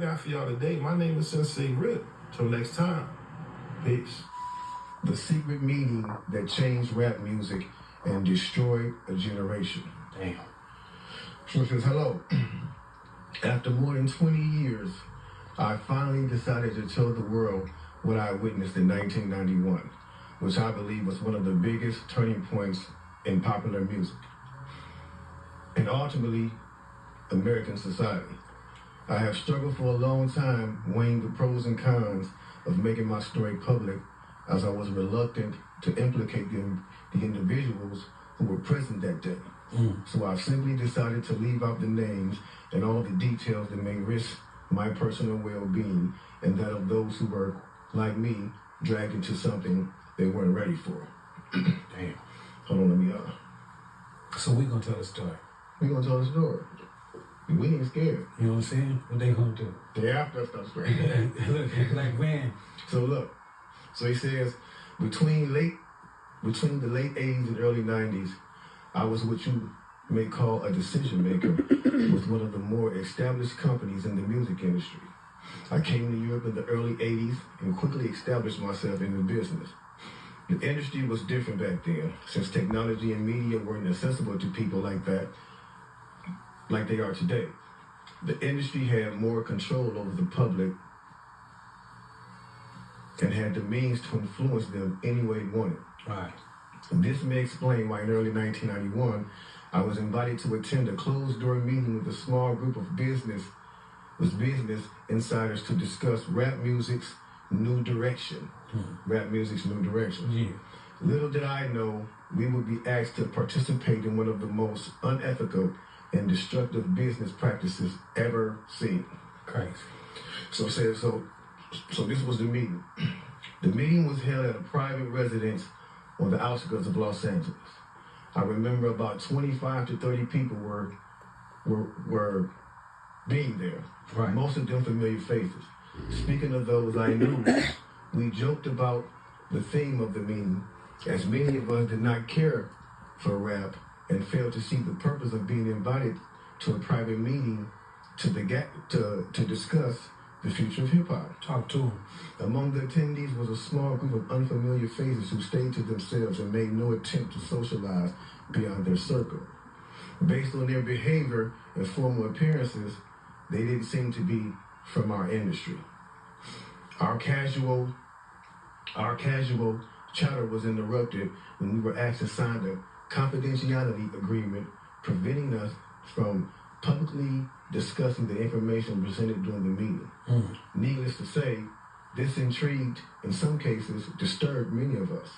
Got for y'all today. My name is Sensei Rip. Till next time. Peace. The secret meeting that changed rap music and destroyed a generation. Damn. So it says, hello. After more than 20 years, I finally decided to tell the world what I witnessed in 1991, which I believe was one of the biggest turning points in popular music and ultimately American society. I have struggled for a long time weighing the pros and cons of making my story public, as I was reluctant to implicate the individuals who were present that day. So I've simply decided to leave out the names and all the details that may risk my personal well-being and that of those who were, like me, dragged into something they weren't ready for. Damn. Hold on, let me So we gonna tell the story. we gonna tell the story. We ain't scared. You know what I'm saying? What they gonna do? They after us, that's great. Look, like man. So look, so he says, between the late 80s and early 90s, I was what you may call a decision maker with one of the more established companies in the music industry. I came to Europe in the early 80s and quickly established myself in the business. The industry was different back then, since technology and media weren't accessible to people like that, like they are today. The industry had more control over the public and had the means to influence them any way it wanted. Right. This may explain why in early 1991, I was invited to attend a closed-door meeting with a small group of business insiders to discuss rap music's new direction. Rap music's new direction. Yeah. Little did I know we would be asked to participate in one of the most unethical and destructive business practices ever seen. Crazy. So this was the meeting. The meeting was held at a private residence on the outskirts of Los Angeles. I remember about 25 to 30 people were being there. Right. Most of them familiar faces. Speaking of those I knew, we joked about the theme of the meeting, as many of us did not care for rap and failed to see the purpose of being invited to a private meeting to discuss the future of hip-hop. Talk to him. Among the attendees was a small group of unfamiliar faces who stayed to themselves and made no attempt to socialize beyond their circle. Based on their behavior and formal appearances, they didn't seem to be from our industry. Our casual chatter was interrupted when we were asked to sign a confidentiality agreement preventing us from publicly discussing the information presented during the meeting. Needless to say, this intrigued, in some cases, disturbed many of us.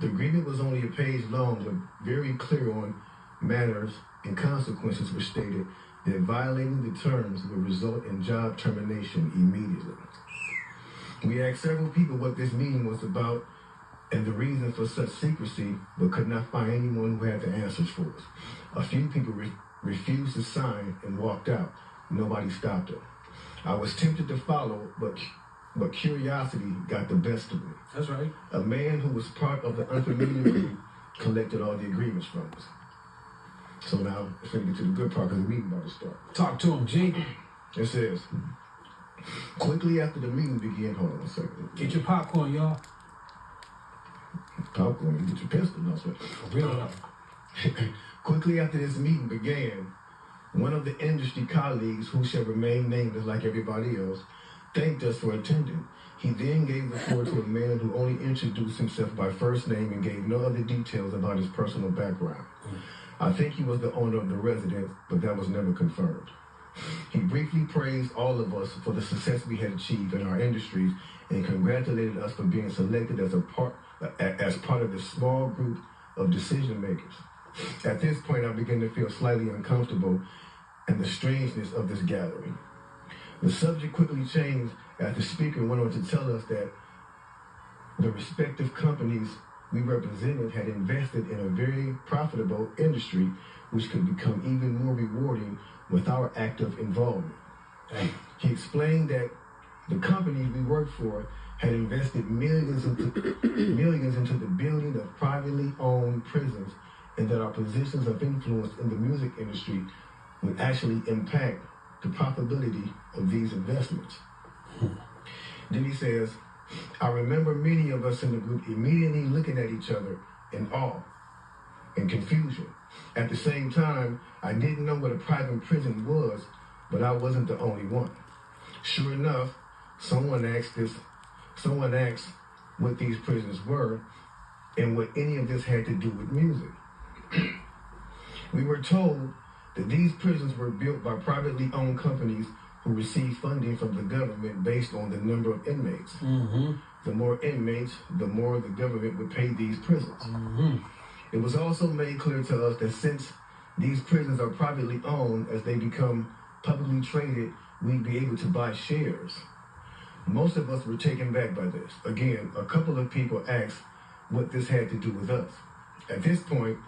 The agreement was only a page long, but very clear on manners and consequences, which stated that violating the terms would result in job termination immediately. We asked several people what this meeting was about and the reason for such secrecy, but could not find anyone who had the answers for us. A few people refused to sign and walked out. Nobody stopped them. I was tempted to follow, but curiosity got the best of me. That's right. A man who was part of the unfamiliar group collected all the agreements from us. So now, let's get to the good part because the meeting about to start. Talk to him, G. It says, quickly after the meeting began, hold on a second. Get your popcorn, y'all. Popcorn, you get your pistol, no sweat. For real. Quickly after this meeting began, one of the industry colleagues, who shall remain nameless like everybody else, thanked us for attending. He then gave the floor to a man who only introduced himself by first name and gave no other details about his personal background. I think he was the owner of the residence, but that was never confirmed. He briefly praised all of us for the success we had achieved in our industries and congratulated us for being selected as part of this small group of decision makers. At this point, I began to feel slightly uncomfortable and the strangeness of this gathering. The subject quickly changed as the speaker went on to tell us that the respective companies we represented had invested in a very profitable industry which could become even more rewarding with our active involvement. He explained that the companies we worked for had invested millions into the building of privately owned prisons, and that our positions of influence in the music industry would actually impact the profitability of these investments. Then he says, I remember many of us in the group immediately looking at each other in awe and confusion. At the same time, I didn't know what a private prison was, but I wasn't the only one. Sure enough, someone asked what these prisons were and what any of this had to do with music. We were told that these prisons were built by privately owned companies who received funding from the government based on the number of inmates. Mm-hmm. The more inmates, the more the government would pay these prisons. Mm-hmm. It was also made clear to us that since these prisons are privately owned, as they become publicly traded, we'd be able to buy shares. Most of us were taken back by this. Again, a couple of people asked what this had to do with us. At this point,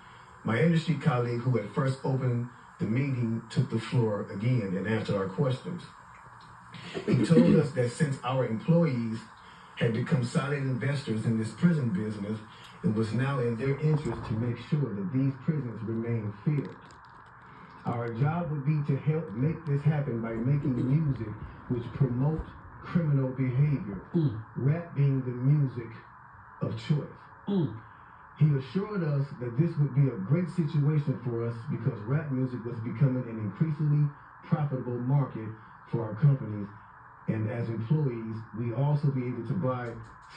my industry colleague who had first opened the meeting took the floor again and answered our questions. He told us that since our employees had become silent investors in this prison business, it was now in their interest to make sure that these prisons remain filled. Our job would be to help make this happen by making music which promote criminal behavior, rap being the music of choice. He assured us that this would be a great situation for us because rap music was becoming an increasingly profitable market for our companies, and as employees, we also be able to buy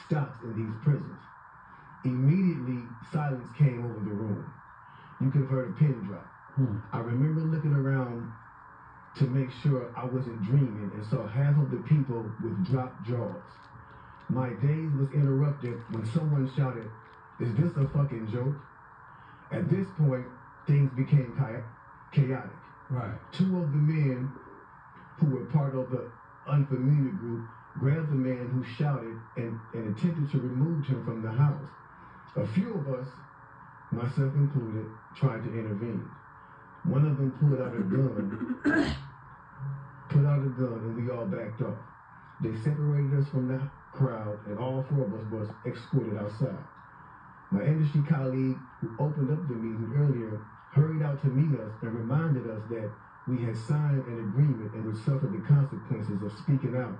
stocks in these prisons. Immediately, silence came over the room. You could have heard a pin drop. I remember looking around to make sure I wasn't dreaming and saw half of the people with dropped jaws. My daze was interrupted when someone shouted, "Is this a fucking joke?" At this point, things became chaotic. Right. Two of the men who were part of the unfamiliar group grabbed the man who shouted and attempted to remove him from the house. A few of us, myself included, tried to intervene. One of them pulled out a gun, and we all backed off. They separated us from the crowd, and all four of us was escorted outside. My industry colleague, who opened up the meeting earlier, hurried out to meet us and reminded us that we had signed an agreement and would suffer the consequences of speaking out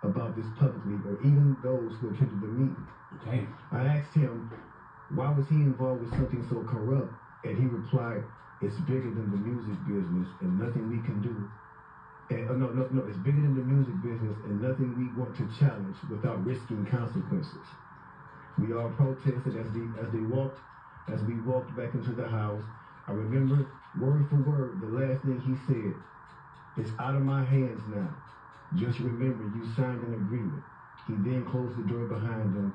about this publicly, or even those who attended the meeting. Okay. I asked him, why was he involved with something so corrupt? And he replied, it's bigger than the music business and nothing we can do. No, it's bigger than the music business and nothing we want to challenge without risking consequences. We all protested as we walked back into the house. I remember word for word the last thing he said. It's out of my hands now. Just remember you signed an agreement. He then closed the door behind him.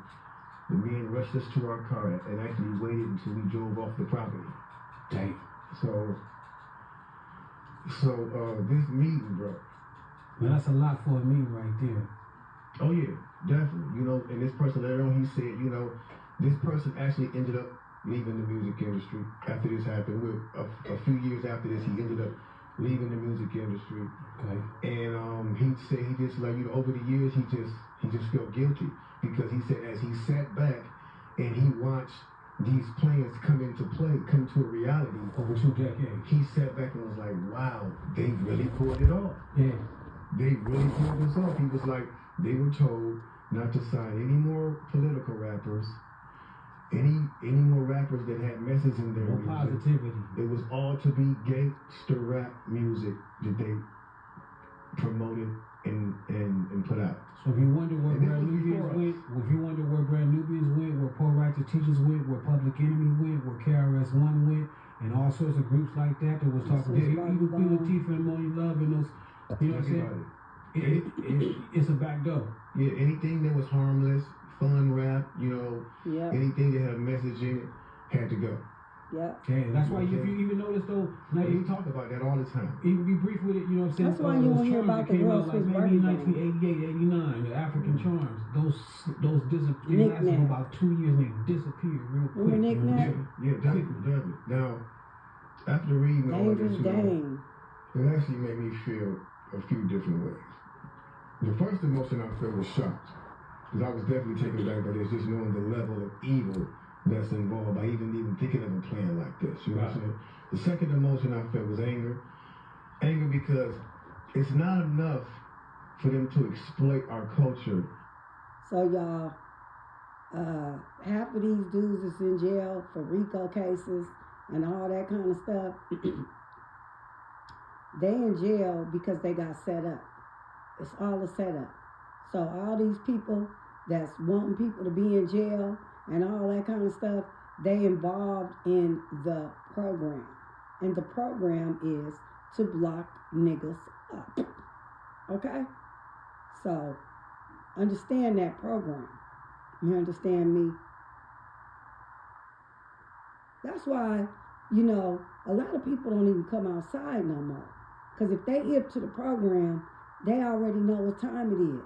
The men rushed us to our car and actually waited until we drove off the property. Dang. So this meeting, bro. Man, that's a lot for a meeting right there. Oh yeah, definitely. You know, and this person later on, he said, you know, this person actually ended up leaving the music industry after this happened. A few years after this, he ended up leaving the music industry. Okay. And he said he just like, you know, over the years he just felt guilty because he said as he sat back and he watched these plans come to a reality Over 2 decades. he sat back and was like, wow, they really pulled it off. Yeah. They really pulled this off. He was like, they were told not to sign any more political rappers, any more rappers that had messages in their No music. positivity. It was all to be gangster rap music that they promoted and put out. So if you wonder where And this Brand was Nubians before went, us. if you wonder where Brand Nubians went, where Poor Righteous Teachers went, where Public Enemy went, where KRS-One went, and all sorts of groups like that was talking to even Queen Latifah and Money Love and those, you know what I'm saying? It's a back door. Yeah, anything that was harmless, fun rap, you know, Yeah. anything that had a message in it had to go. Yeah. Yeah, that's why if you even notice though, Now, like, we talk about that all the time. even be brief with it, you know what I'm saying? That's why you those won't hear charms about that the came girl out like Swiss maybe Birthday. 1988, 89, the African charms. Those they lasted for Knick-knack. about 2 years and they disappeared real quick. Remember Knick-knack? Yeah, definitely. Now, after reading all this, Dangerous you know, Dame. it actually made me feel a few different ways. The first emotion I felt was shocked, because I was definitely taken back by this, just knowing the level of evil that's involved by even thinking of a plan like this. You know what I'm saying? The second emotion I felt was anger. Anger because It's not enough for them to exploit our culture. So y'all, half of these dudes is in jail for RICO cases and all that kind of stuff. They in jail because they got set up. It's all a setup. So all these people that's wanting people to be in jail and all that kind of stuff, they involved in the program. And the program is to block niggas up. Okay? So understand that program. You understand me? That's why, you know, a lot of people don't even come outside no more. Because if they hip to the program, they already know what time it is.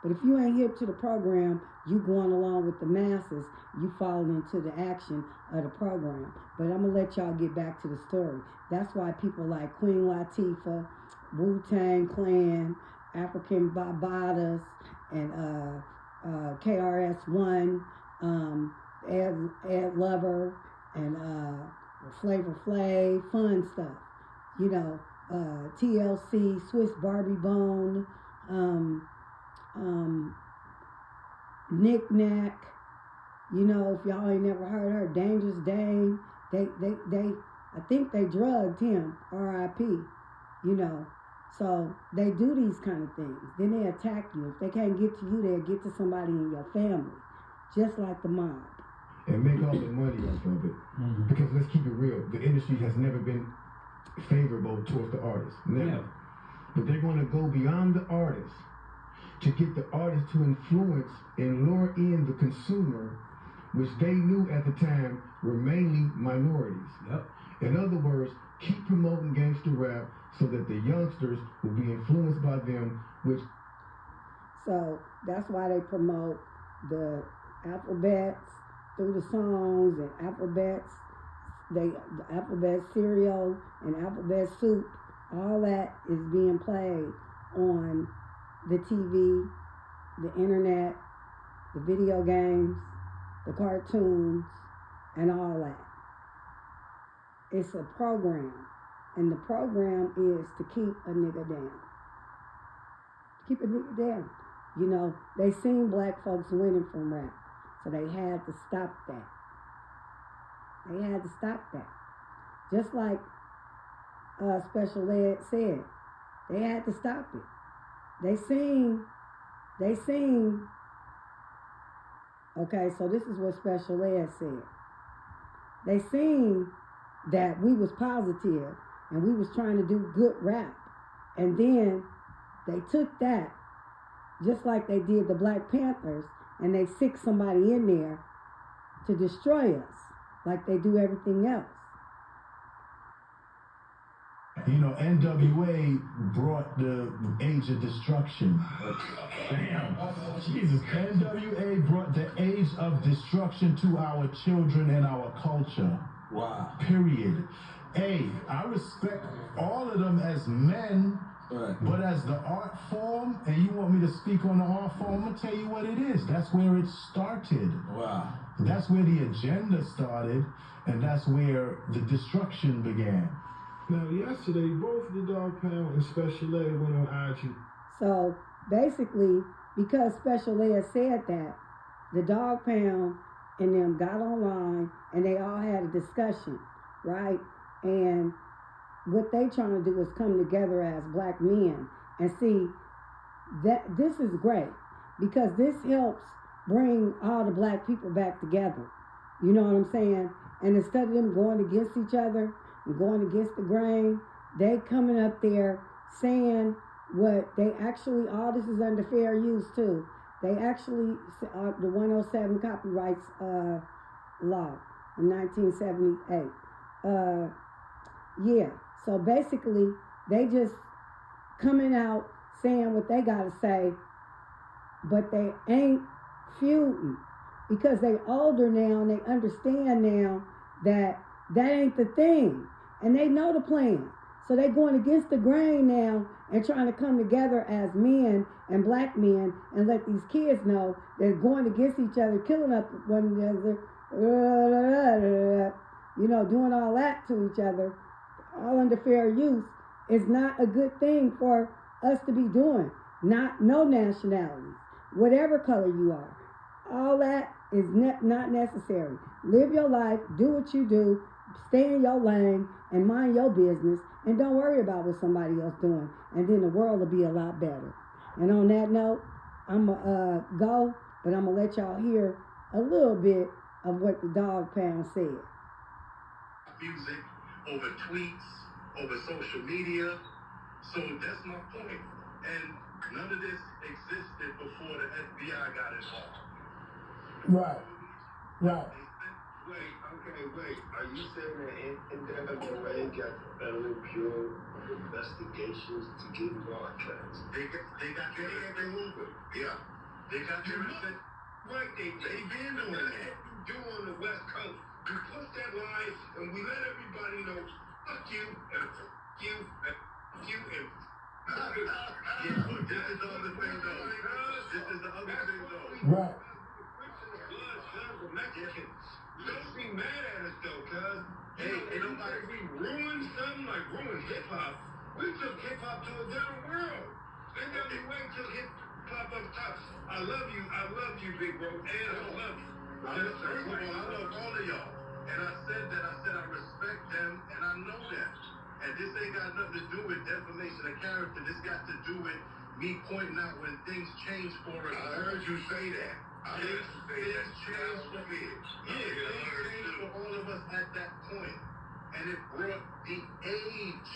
But if you ain't hip to the program, you going along with the masses, you falling into the action of the program. But I'm going to let y'all get back to the story. That's why people like Queen Latifah, Wu-Tang Clan, African Barbados, and KRS-One, Ed Lover, and Flavor Flav, fun stuff. You know, TLC, Swiss Barbie Bone, Knick Knack. You know, if y'all ain't never heard her, Dangerous Dame. They I think they drugged him, R.I.P. You know, so they do these kind of things. Then they attack you. If they can't get to you, they'll get to somebody in your family, just like the mob. And make all the money off of it. Mm-hmm. Because let's keep it real, the industry has never been favorable towards the artist. Never. Yeah. But they're going to go beyond the artist to get the artist to influence and lure in the consumer, which they knew at the time were mainly minorities. Yep. In other words, keep promoting gangster rap so that the youngsters will be influenced by them, which... So that's why they promote the alphabets through the songs and alphabets, the alphabet cereal and alphabet soup. All that is being played on the TV, the internet, the video games, the cartoons, and all that. It's a program, and the program is to keep a nigga down. Keep a nigga down. You know, they seen black folks winning from rap, so they had to stop that. They had to stop that. Just like Special Ed said, they had to stop it. They seen, okay, so this is what Special Ed said. They seen that we was positive and we was trying to do good rap. And then they took that, just like they did the Black Panthers, and they sick somebody in there to destroy us, like they do everything else. You know, NWA brought the age of destruction. Damn. Jesus. NWA brought the age of destruction to our children and our culture. Wow. Period. I respect all of them as men, right, but as the art form, and you want me to speak on the art form, I'm going to tell you what it is. That's where it started. Wow. That's where the agenda started, and that's where the destruction began. Now, yesterday, both the Dog Pound and Special Ed went on IG. So, basically, because Special Ed said that, the Dog Pound and them got online, and they all had a discussion, right? And what they trying to do is come together as black men and see that this is great, because this helps bring all the black people back together. You know what I'm saying? And instead of them going against each other and going against the grain, they coming up there saying what they actually, all this is under fair use too. They actually, the 107 copyrights law in 1978. Yeah, so basically they just coming out saying what they gotta say, but they ain't feuding, because they older now and they understand now that that ain't the thing, and they know the plan. So they going against the grain now and trying to come together as men and black men and let these kids know they're going against each other, killing up one another, you know, doing all that to each other, all under fair use, It's not a good thing for us to be doing. No nationalities, whatever color you are. All that is not necessary. Live your life, do what you do, stay in your lane, and mind your business, and don't worry about what somebody else doing. And then the world will be a lot better. And on that note, I'm going to go, but I'm going to let y'all hear a little bit of what the Dog Pound said. Music, over tweets, over social media. So that's my point. And none of this existed before the FBI got involved. Right. Wait. Are you saying that NWA got federal bureau investigations to get broadcast? They got their yeah. They got their Right, they been doing that. Do on the West Coast. We push that line and we let everybody know, fuck you, and fuck you, and fuck you, and yeah, but this is the other thing though. Right. Don't be mad at us though, cuz. Hey, We ruined something like ruined hip hop. We took hip hop to a different world. NWA took hip hop up top. I love you, big bro, and I love you. First of all, I love all of y'all. And I said I respect them, and I know that. And this ain't got nothing to do with defamation of character. This got to do with me pointing out when things change for us. I heard you say that. Things changed for me. Yeah, things changed for all of us at that point. And it brought the age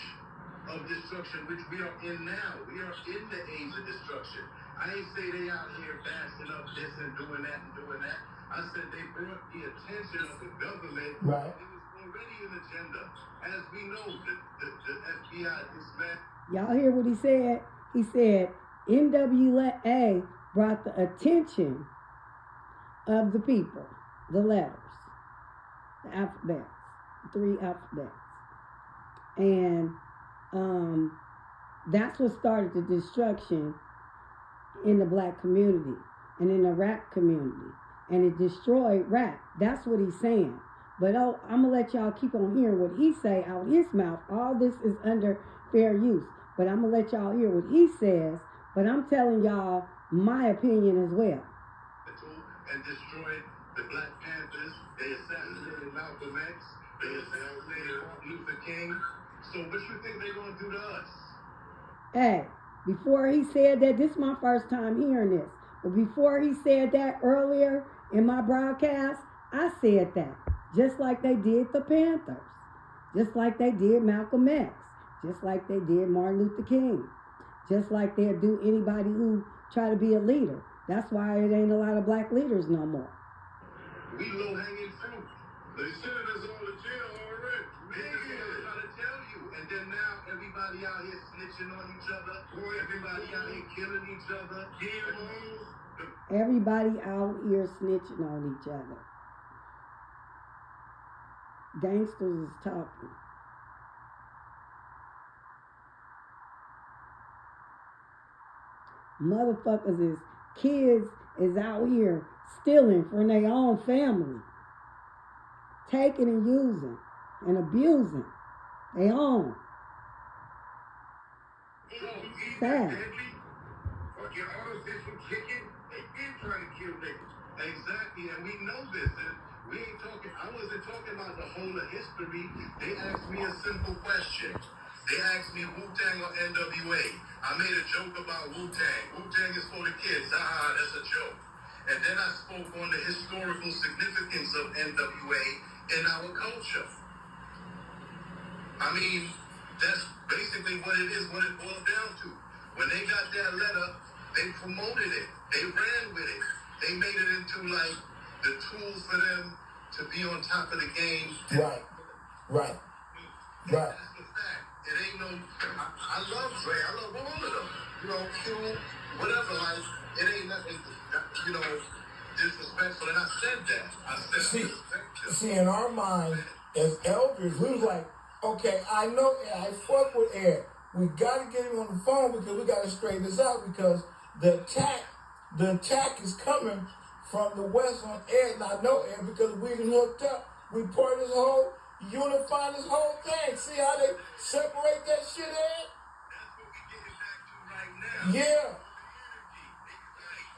of destruction, which we are in now. We are in the age of destruction. I ain't say they out here bashing up this and doing that and doing that. I said they brought the attention of the government. Right. It was already an agenda. As we know, the FBI, this man. Y'all hear what he said? He said NWA brought the attention of the people, the letters, the alphabets, 3 alphabets. And that's what started the destruction in the black community and in the rap community. And it destroyed rap. That's what he's saying. But I'm going to let y'all keep on hearing what he say out his mouth. All this is under fair use. But I'm going to let y'all hear what he says. But I'm telling y'all my opinion as well. And destroyed the Black Panthers. They assassinated Malcolm X. They assassinated Martin Luther King. So what you think they're going to do to us? Hey, before he said that, this is my first time hearing this. But before he said that earlier in my broadcast, I said that. Just like they did the Panthers. Just like they did Malcolm X. Just like they did Martin Luther King. Just like they'll do anybody who try to be a leader. That's why it ain't a lot of black leaders no more. We low-hanging fruit. They sending us all to jail already. Nigga, I'm trying to tell you. And then now everybody out here snitching on each other. Everybody out here killing each other. Everybody out here snitching on each other. Gangsters is talking. Motherfuckers is kids is out here stealing from their own family. Taking and using and abusing their own. Sad. Fucking artificial chicken. They been trying to kill niggas. Exactly, and we know this. And we ain't talking, I wasn't talking about the whole of history. They asked me a simple question. They asked me Wu-Tang or NWA. I made a joke about Wu-Tang. Wu-Tang is for the kids. That's a joke. And then I spoke on the historical significance of NWA in our culture. I mean, that's basically what it is, what it boils down to. When they got that letter, they promoted it. They ran with it. They made it into like the tool for them to be on top of the game. Right. That's the fact. It ain't no. I love Dre. I love all of them. You know, Q, whatever. Like, it ain't nothing. You know, disrespectful. And I said that. I said respect. See, in our mind as elders, we was like, okay, I know, I fuck with Ed. We got to get him on the phone because we got to straighten this out because the attack is coming from the west on Ed. And I know Ed because we done hooked up. We part his whole unify this whole thing. See how they separate that shit at? That's what we're getting back to right now. Yeah.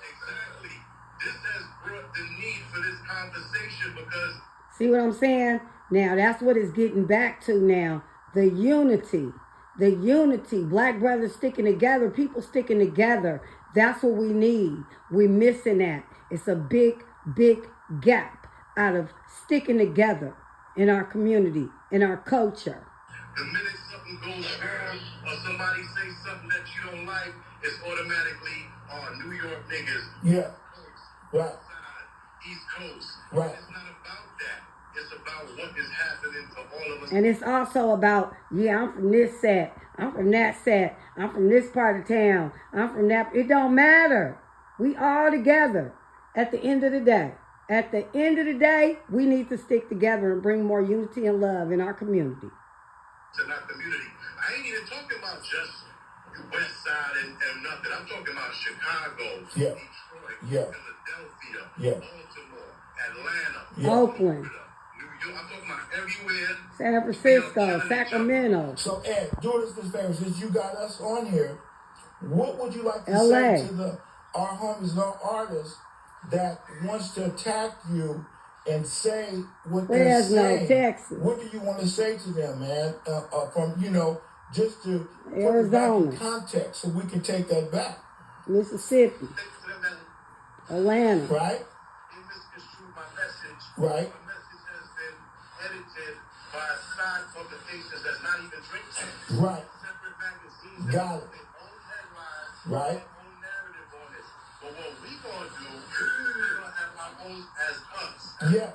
Exactly. This has brought the need for this conversation because. See what I'm saying? Now, that's what it's getting back to now. The unity. The unity. Black brothers sticking together. People sticking together. That's what we need. We're missing that. It's a big, big gap out of sticking together in our community, in our culture. The minute something goes wrong or somebody says something that you don't like, it's automatically New York niggas. Yeah. Right. East Coast. Right. It's not about that. It's about what is happening to all of us. And it's also about, yeah, I'm from this set. I'm from that set. I'm from this part of town. I'm from that. It don't matter. We all together at the end of the day. At the end of the day, we need to stick together and bring more unity and love in our community. In our community. I ain't even talking about just the West Side and nothing. I'm talking about Chicago, Yeah. Detroit, Yeah. Philadelphia, Yeah. Baltimore, Atlanta, Yeah. Oakland, Florida, New York. I'm talking about everywhere. San Francisco, Sacramento. So Ed, do us this favor, since you got us on here, what would you like to LA. say to our homies and our artists that wants to attack you and say what they're Fresno, saying? Texas. What do you want to say to them, man? From just to put it back Arizona. in context, so we can take that back, Mississippi, Atlanta. right? They misconstrued my message. Right. My message has been edited by a side publication that's not even drink tank. Right. Separate magazines. Got it. Their own headlines. Right. Their own narrative on it. But what we gonna do, we're gonna have our own as us. Yeah.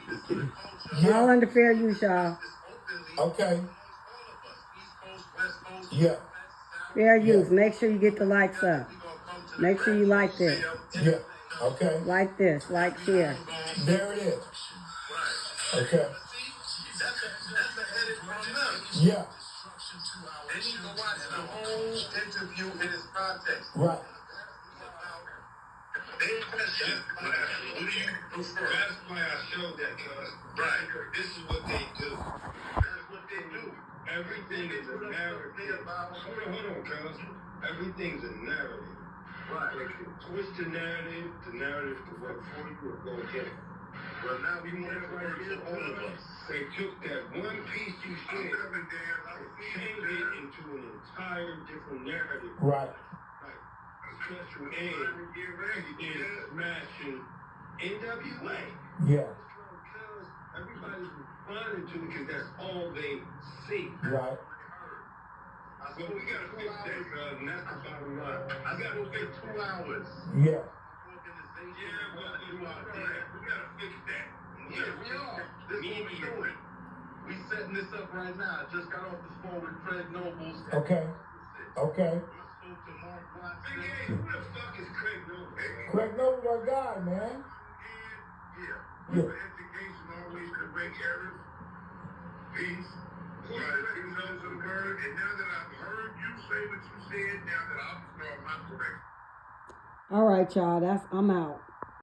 This is the culture. All under fair use, y'all. This openly Okay. amongst all of us. East Coast, West Coast. Yeah. West, South. Fair use. Make sure you get the likes up. We gonna come to the Make sure you like this. Yeah. Okay. Like this. Like share. There it is. Right. Okay. See, that's a edit from them. Yeah. They need to watch the whole interview in its context. Right. They question, who do you prefer? That's why I showed that, cuz. Right. This is what they do. That's what they do. Everything is a narrative. Hold on, cuz. Everything's a narrative. Right. They can twist the narrative could work for you or go against it. Well, now we want it right here, all of us. They took that one piece you said and changed it into an entire different narrative. Right. Like Special Ed is smashing NWA. Yeah. Because everybody's responding to it because that's all they see. Right. But we gotta fix that, cuz, and that's the bottom line. I gotta wait 2 hours. Yeah. Yeah, but we gotta fix that. Yeah, we are. This is what we're doing. We setting this up right now. I just got off the phone with Craig Nobles. Okay. Okay. I spoke to Mark Watson. Big A, who the fuck is Craig Noble? Craig Noble, our guy, man. Yeah. Yeah. For education, always correct errors. Peace. Try to do those of the word. And now that I've heard you say what you said, now that I'll start my correction. All right, y'all. I'm out.